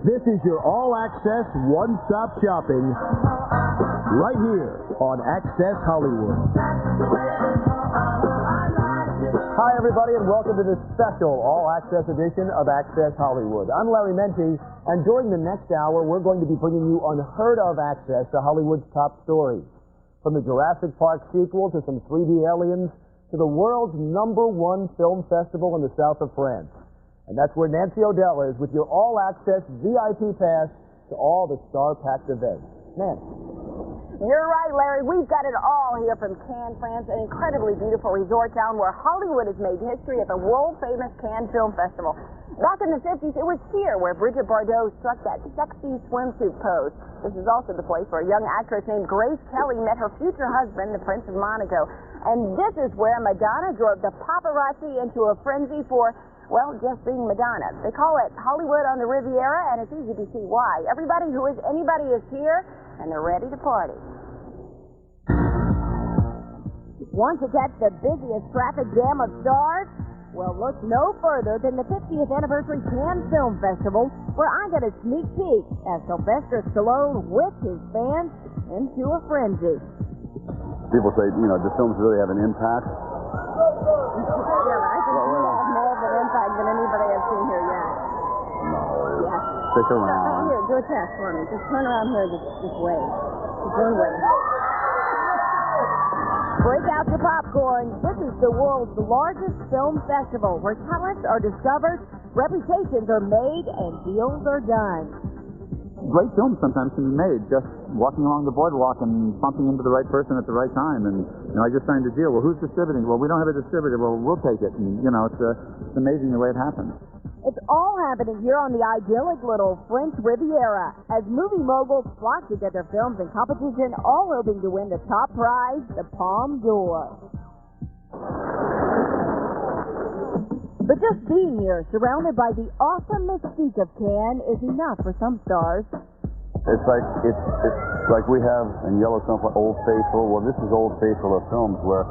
This is your all-access, one-stop shopping right here on Access Hollywood. Hi, everybody, and welcome to this special all-access edition of Access Hollywood. I'm Larry Mendte, and during the next hour, we're going to be bringing you unheard-of access to Hollywood's top stories. From the Jurassic Park sequel to some 3D aliens to the world's #1 film festival in the south of France. And that's where Nancy O'Dell is with your all-access VIP pass to all the star-packed events. Nancy. You're right, Larry. We've got it all here from Cannes, France, an incredibly beautiful resort town where Hollywood has made history at the world-famous Cannes Film Festival. Back in the 50s, it was here where Brigitte Bardot struck that sexy swimsuit pose. This is also the place where a young actress named Grace Kelly met her future husband, the Prince of Monaco. And this is where Madonna drove the paparazzi into a frenzy for, well, just being Madonna. They call it Hollywood on the Riviera, and it's easy to see why. Everybody who is anybody is here, and they're ready to party. Want to catch the busiest traffic jam of stars? Well, look no further than the 50th anniversary Cannes Film Festival, where I got a sneak peek as Sylvester Stallone whipped his fans into a frenzy. People say, the films really have an impact. Yeah, but I think you have more of an impact than anybody I've seen here yet. No. Yeah. Stick around. Here, do a test for me. Just turn around here, just wave. Just one wave. Break out your popcorn. This is the world's largest film festival where talents are discovered, reputations are made, and deals are done. Great films sometimes can be made just walking along the boardwalk and bumping into the right person at the right time. And, I just signed a deal. Well, who's distributing? Well, we don't have a distributor. Well, we'll take it. And, it's amazing the way it happens. It's all happening here on the idyllic little French Riviera as movie moguls flock to get their films in competition, all hoping to win the top prize, the Palme d'Or. But just being here, surrounded by the awesome mystique of Cannes, is enough for some stars. It's like we have in Yellowstone for Old Faithful. Well, this is Old Faithful of films where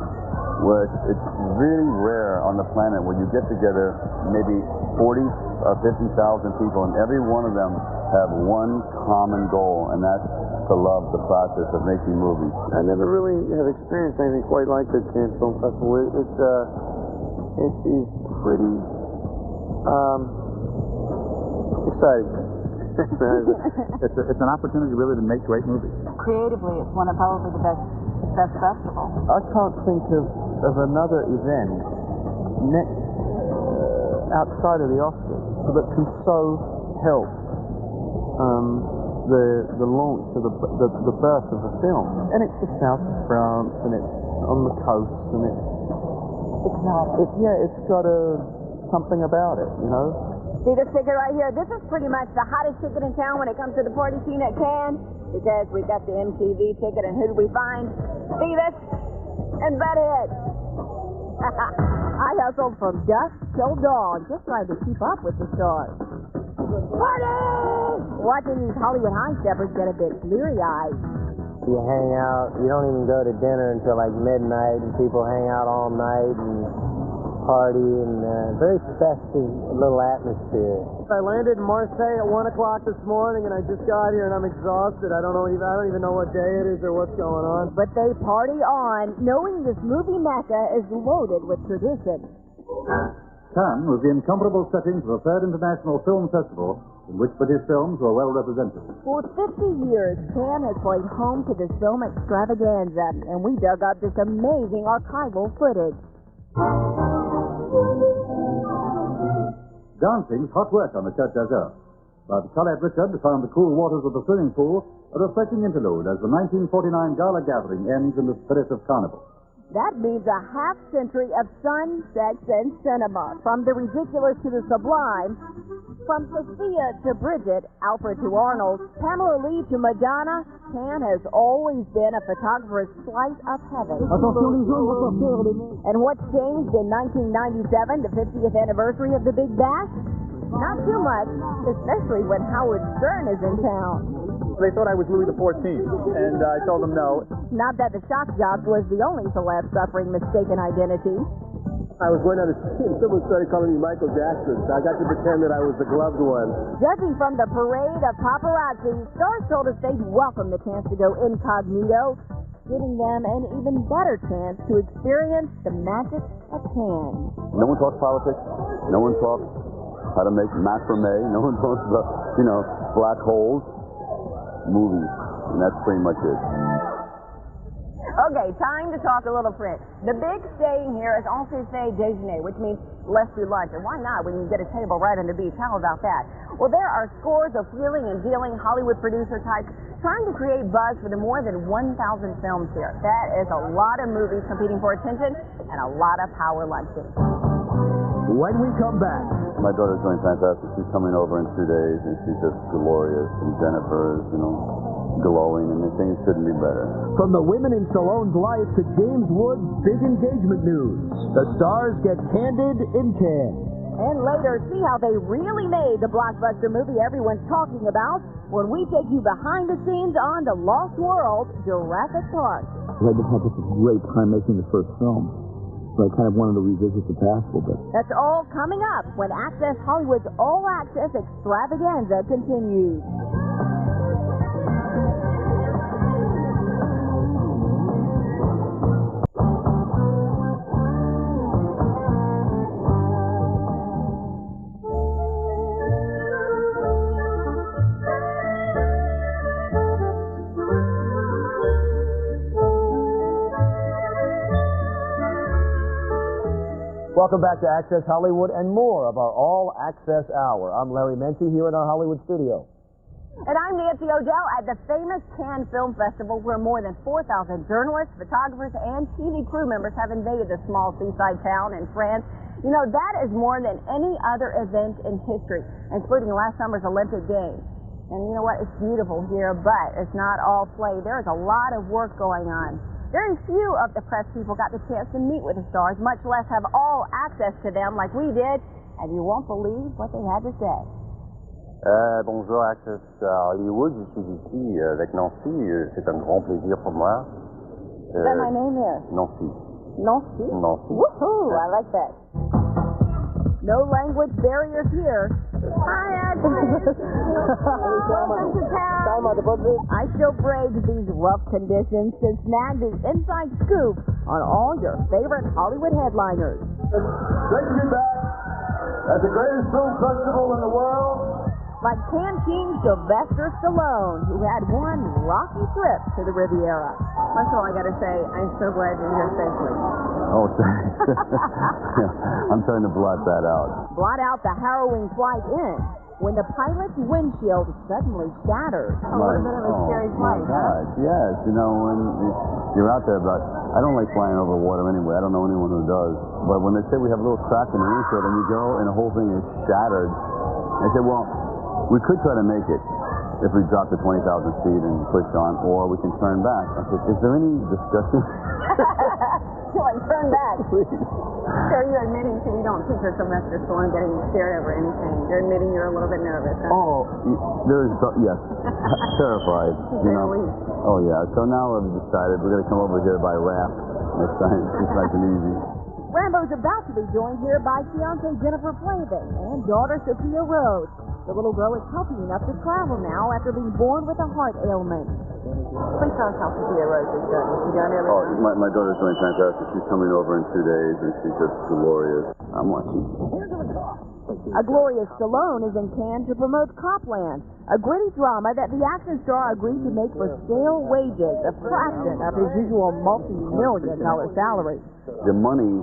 it's really rare on the planet where you get together maybe 40 or 50,000 people, and every one of them have one common goal, and that's to love the process of making movies. I never really have experienced anything quite like the Cannes Film Festival. It is pretty exciting. It's an opportunity really to make great movies. Creatively, it's one of probably the best festivals. I can't think of another event outside of the Oscars that can so help the launch of the birth of a film. And it's the south of France, and it's on the coast, and it's got something about it, See this ticket right here? This is pretty much the hottest ticket in town when it comes to the party scene at Cannes, because we got the MTV ticket, and who do we find? Steven and Butthead. I hustled from dusk till dawn, just trying to keep up with the stars. Party! Watching these Hollywood high-steppers get a bit bleary-eyed. You hang out, you don't even go to dinner until like midnight, and people hang out all night and party, and very festive little atmosphere. I landed in Marseille at 1 o'clock this morning, and I just got here, and I'm exhausted. I don't even know what day it is or what's going on. But they party on, knowing this movie mecca is loaded with tradition. Cannes was the incomparable setting for the Third International Film Festival, in which British films were well represented. For 50 years, Cannes has played home to this film extravaganza, and we dug up this amazing archival footage. Dancing's hot work on the Côte d'Azur, but Colette Richard found the cool waters of the swimming pool a refreshing interlude as the 1949 gala gathering ends in the spirit of carnival. That means a half-century of sun, sex, and cinema. From the ridiculous to the sublime, from Sophia to Bridget, Alfred to Arnold, Pamela Lee to Madonna, Cannes has always been a photographer's slice of heaven. And what's changed in 1997, the 50th anniversary of the Big Bash? Not too much, especially when Howard Stern is in town. They thought I was Louis XIV, and I told them no. Not that the shock jock was the only celeb suffering mistaken identity. I was going down the street and someone started calling me Michael Jackson, so I got to pretend that I was the gloved one. Judging from the parade of paparazzi, stars told us they'd welcome the chance to go incognito, giving them an even better chance to experience the magic of Cannes. No one talks politics. No one talks how to make macrame. No one talks about, black holes. Movies. And that's pretty much it. Okay, time to talk a little French. The big saying here is on fait déjeuner, which means let's do lunch. And why not when you get a table right on the beach? How about that? Well, there are scores of wheeling and dealing Hollywood producer types trying to create buzz for the more than 1,000 films here. That is a lot of movies competing for attention and a lot of power lunches. When we come back, My daughter's doing fantastic. She's coming over in 2 days, and she's just glorious. And Jennifer is, glowing, and things couldn't be better. from the women in Stallone's life to James Wood's big engagement news, the stars get candid in Cannes. And later, see how they really made the blockbuster movie everyone's talking about when we take you behind the scenes on The Lost World, Jurassic Park. I just had such a great time making the first film, so I kind of wanted to revisit the past a little bit. That's all coming up when Access Hollywood's All Access Extravaganza continues. Welcome back to Access Hollywood and more of our All Access Hour. I'm Larry Mendte here in our Hollywood studio. And I'm Nancy O'Dell at the famous Cannes Film Festival, where more than 4,000 journalists, photographers, and TV crew members have invaded the small seaside town in France. You know, that is more than any other event in history, including last summer's Olympic Games. And you know what? It's beautiful here, but it's not all play. There is a lot of work going on. Very few of the press people got the chance to meet with the stars, much less have all access to them like we did, and you won't believe what they had to say. Bonjour Access Hollywood, je suis ici avec Nancy, c'est un grand plaisir pour moi. Is that my name there? Nancy. Nancy? Nancy. Woohoo! I like that. No language barriers here. Hi, Agnes. Welcome to town. I still braved these rough conditions to snag the inside scoop on all your favorite Hollywood headliners. Great to be back at the greatest film festival in the world. Like Cannes King Sylvester Stallone, who had one rocky trip to the Riviera. That's all I got to say. I'm so glad you're here safely. Oh, thanks. I'm trying to blot that out. Blot out the harrowing flight in when the pilot's windshield suddenly shattered. A little bit of a scary flight, God, yes. You know, when you're out there, but I don't like flying over water anyway. I don't know anyone who does. But when they say we have a little crack in the windshield and you go and the whole thing is shattered, they say, well, we could try to make it if we drop to 20,000 feet and push on, or we can turn back. I said, is there any discussion? Like, turn back. Please. So you're admitting to you don't picture Sylvester Stallone getting scared over anything. You're admitting you're a little bit nervous, huh? Oh, there is, yes. Terrified, you know. Oh, yeah. So now I've decided we're going to come over here by raft next time. It's nice and easy. Rambo's about to be joined here by fiance Jennifer Flavin and daughter Sophia Rose. The little girl is healthy enough to travel now after being born with a heart ailment. Please tell us how Sophia Rose is doing. Is she doing everything? Oh, my daughter's doing fantastic. She's coming over in 2 days, and she's just glorious. I'm watching. A Gloria Stallone is in Cannes to promote Copland, a gritty drama that the action star agreed to make for scale wages, a fraction of his usual multi-million-dollar salary. The money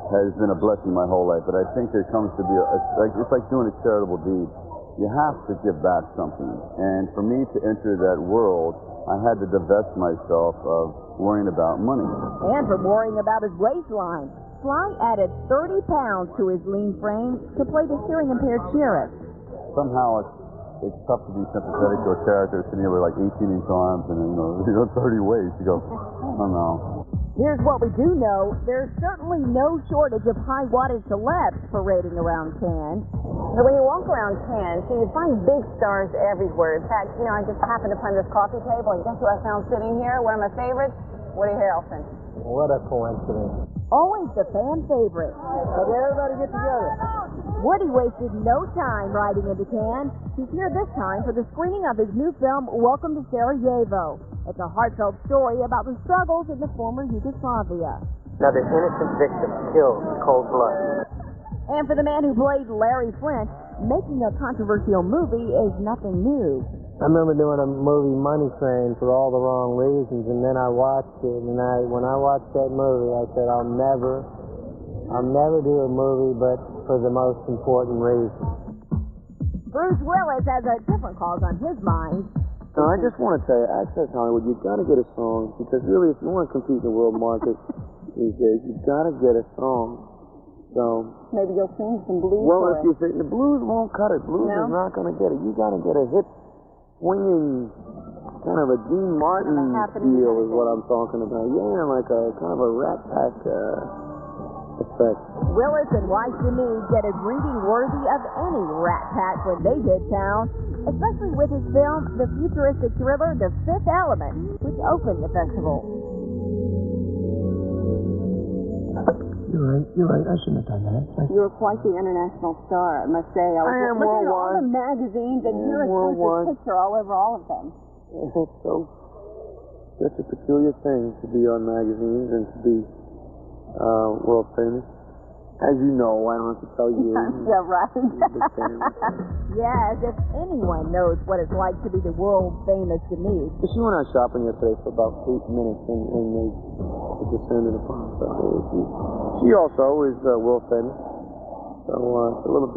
has been a blessing my whole life, but I think there comes to be it's like doing a charitable deed. You have to give back something. And for me to enter that world, I had to divest myself of worrying about money. And from worrying about his waistline, Kline added 30 pounds to his lean frame to play the hearing-impaired sheriff. Somehow it's tough to be sympathetic to a character sitting here with like 18-inch arms and 30 weights. You go, oh no. Here's what we do know. There's certainly no shortage of high-wattage celebs parading around Cannes. So when you walk around Cannes, you find big stars everywhere. In fact, I just happened upon this coffee table, and guess who I found sitting here? One of my favorites, Woody Harrelson. What a coincidence. Always the fan favorite. Okay, everybody get together. Woody wasted no time riding into Cannes. He's here this time for the screening of his new film, Welcome to Sarajevo. It's a heartfelt story about the struggles in the former Yugoslavia. Another innocent victim killed in cold blood. And for the man who played Larry Flint, making a controversial movie is nothing new. I remember doing a movie, Money Train, for all the wrong reasons, and then I watched it, and when I watched that movie, I said, I'll never do a movie but for the most important reason. Bruce Willis has a different cause on his mind. So I just want to tell you, Access Hollywood, you've got to get a song, because really, if you want to compete in the world market these days, you've got to get a song. So maybe you'll sing some blues. Well, if you think the blues won't cut it, blues is not going to get it. You got to get a hit. Swinging, kind of a Dean Martin feel is what I'm talking about. Yeah, like a kind of a Rat Pack effect. Willis and Wise Denis get a greeting worthy of any Rat Pack when they hit town, especially with his film, the futuristic thriller The Fifth Element, which opened the festival. You're right. I shouldn't have done that. You're quite the international star, I must say. I was looking at all the magazines, and here is Bruce's picture all over all of them. It's such a peculiar thing to be on magazines and to be world famous. As you know, I don't have to tell you. Yeah, right. Yes, if anyone knows what it's like to be the world famous Denise. She went out shopping yesterday for about 8 minutes, and they descended upon her. She also is world famous. So it's a little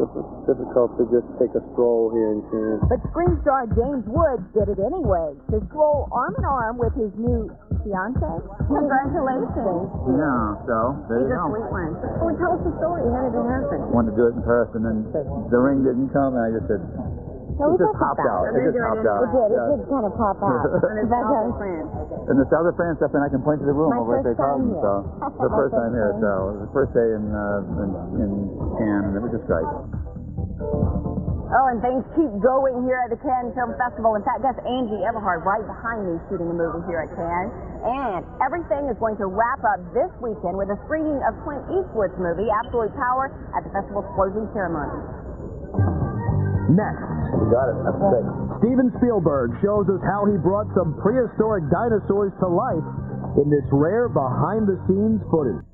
difficult to just take a stroll here in Cannes. But screen star James Woods did it anyway, to stroll arm in arm with his new fiance. Congratulations. Yeah, so there you go. He's a sweet one. Well, tell us the story. How did it happen? Wanted to do it in person, and the ring didn't come, and I just said, it just popped out. It just popped out. It did kind of pop out. And the South of France stuff, and I can point to the room over at the Carlton, so the first time here. So it was the first day in Cannes, and it was just great. Oh, and things keep going here at the Cannes Film Festival. In fact, that's Andie right behind me shooting a movie here at Cannes. And everything is going to wrap up this weekend with a screening of Clint Eastwood's movie, Absolute Power, at the festival's closing ceremony. Next. You got it. That's sick. Steven Spielberg shows us how he brought some prehistoric dinosaurs to life in this rare behind-the-scenes footage.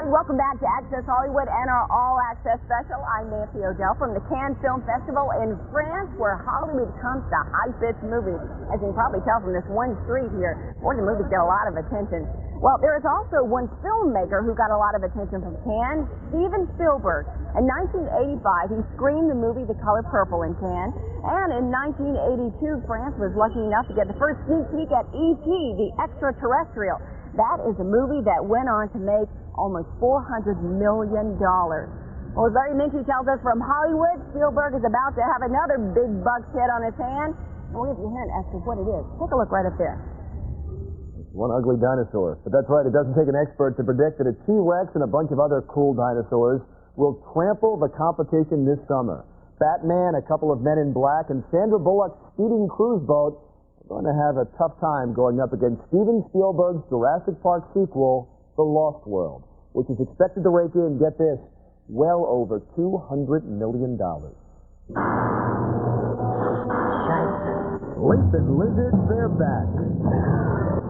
Welcome back to Access Hollywood and our All Access special. I'm Nancy O'Dell from the Cannes Film Festival in France, where Hollywood comes to hype its movies. As you can probably tell from this one street here, boy, the movies get a lot of attention. Well, there is also one filmmaker who got a lot of attention from Cannes, Steven Spielberg. In 1985, he screened the movie The Color Purple in Cannes, and in 1982, France was lucky enough to get the first sneak peek at E.T., the Extraterrestrial. That is a movie that went on to make almost $400 million. Well, as Larry Mendte tells us from Hollywood, Spielberg is about to have another big bucks hit on his hand. And we'll give you a hint as to what it is. Take a look right up there. One ugly dinosaur. But that's right, it doesn't take an expert to predict that a T-Rex and a bunch of other cool dinosaurs will trample the competition this summer. Batman, a couple of Men in Black, and Sandra Bullock's speeding cruise boat are going to have a tough time going up against Steven Spielberg's Jurassic Park sequel, The Lost World, which is expected to rake in, get this, well over $200 million. Lethal lizards, they're back.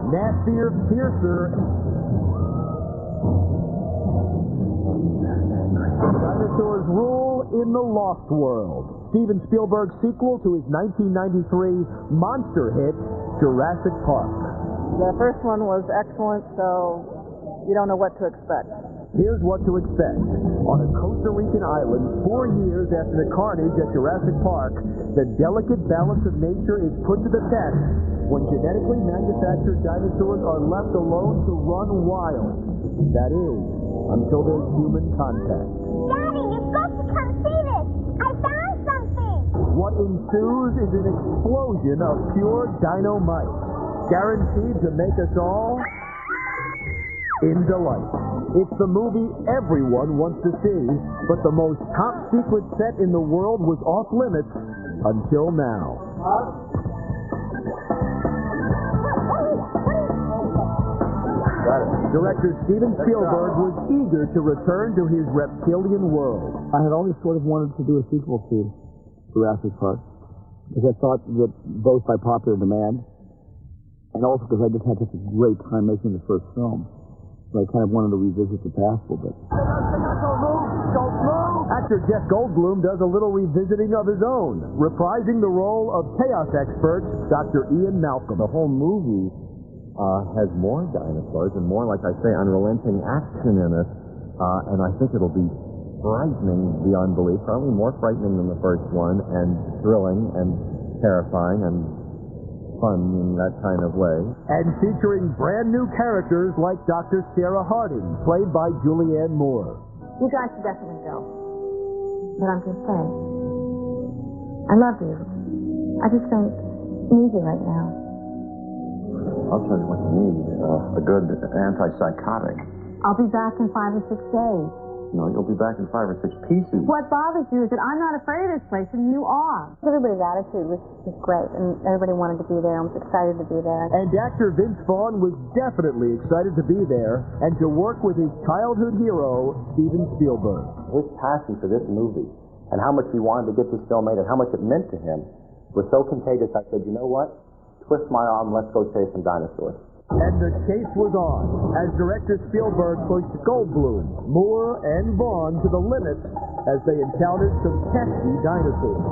Nastier, fiercer. Dinosaurs rule in The Lost World. Steven Spielberg's sequel to his 1993 monster hit, Jurassic Park. The first one was excellent, so you don't know what to expect. Here's what to expect. On a Costa Rican island, 4 years after the carnage at Jurassic Park, the delicate balance of nature is put to the test when genetically manufactured dinosaurs are left alone to run wild. That is, until there's human contact. Daddy, you've got to come see this. I found something. What ensues is an explosion of pure dynamite, guaranteed to make us all in delight. It's the movie everyone wants to see, but the most top secret set in the world was off limits until now. Director Steven Spielberg was eager to return to his reptilian world. I had always sort of wanted to do a sequel to Jurassic Park, because I thought that both by popular demand, and also because I just had such a great time making the first film. So I kind of wanted to revisit the past a little bit. Actor Jeff Goldblum does a little revisiting of his own, reprising the role of chaos expert Dr. Ian Malcolm. The whole movie has more dinosaurs and more, like I say, unrelenting action in it, and I think it'll be frightening beyond belief, probably more frightening than the first one, and thrilling and terrifying and fun in that kind of way. And featuring brand new characters like Dr. Sarah Harding, played by Julianne Moore. You guys should definitely go. But I'm just saying, I love you. I just don't need you right now. I'll tell you what you need, a good antipsychotic. I'll be back in 5 or 6 days. No, you'll be back in 5 or 6 pieces. What bothers you is that I'm not afraid of this place, and you are. Everybody's attitude was great, and everybody wanted to be there and was excited to be there. And actor Vince Vaughn was definitely excited to be there and to work with his childhood hero, Steven Spielberg. His passion for this movie and how much he wanted to get this film made and how much it meant to him was so contagious, I said, you know what? Twist my arm, let's go chase some dinosaurs. And the chase was on as director Spielberg pushed Goldblum, Moore, and Vaughn to the limit as they encountered some pesky dinosaurs.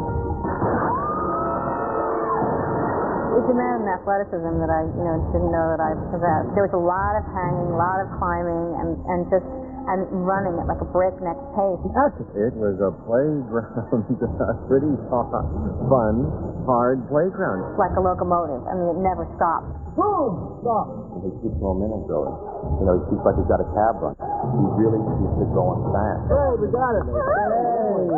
It's a man in athleticism that I, didn't know that I possessed. There was a lot of hanging, a lot of climbing, and running at like a breakneck pace. It was a playground, pretty fun, hard playground. Like a locomotive. I mean, it never stopped. Boom! Stop! He keeps momentum going. He shoots like he's got a cab run. He really keeps it going fast. Hey, we got it. Hey!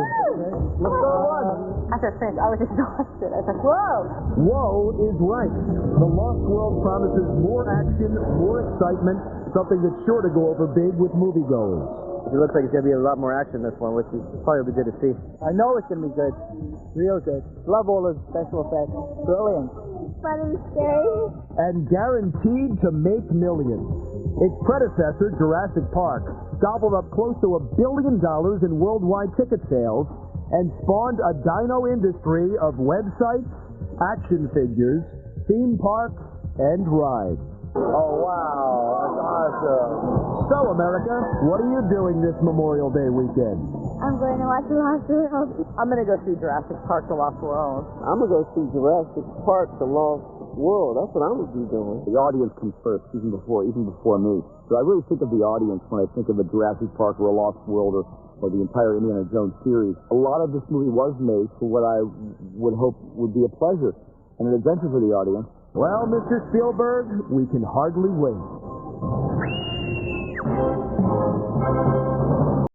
Let's go on. After I finished, I was exhausted. I was like, whoa! Whoa is right. The Lost World promises more action, more excitement, something that's sure to go over big with moviegoers. It looks like it's going to be a lot more action in this one, which is probably good to see. I know it's going to be good. Real good. Love all the special effects. Brilliant. Fun and scary. And guaranteed to make millions. Its predecessor, Jurassic Park, gobbled up close to $1 billion in worldwide ticket sales and spawned a dino industry of websites, action figures, theme parks, and rides. Oh, wow. That's awesome. So, America, what are you doing this Memorial Day weekend? I'm going to watch The Lost World. I'm going to go see Jurassic Park, The Lost World. I'm going to go see Jurassic Park, The Lost World. That's what I'm going to be doing. The audience comes first, even before me. So I really think of the audience when I think of a Jurassic Park or a Lost World or the entire Indiana Jones series. A lot of this movie was made for what I would hope would be a pleasure and an adventure for the audience. Well, Mr. Spielberg, we can hardly wait.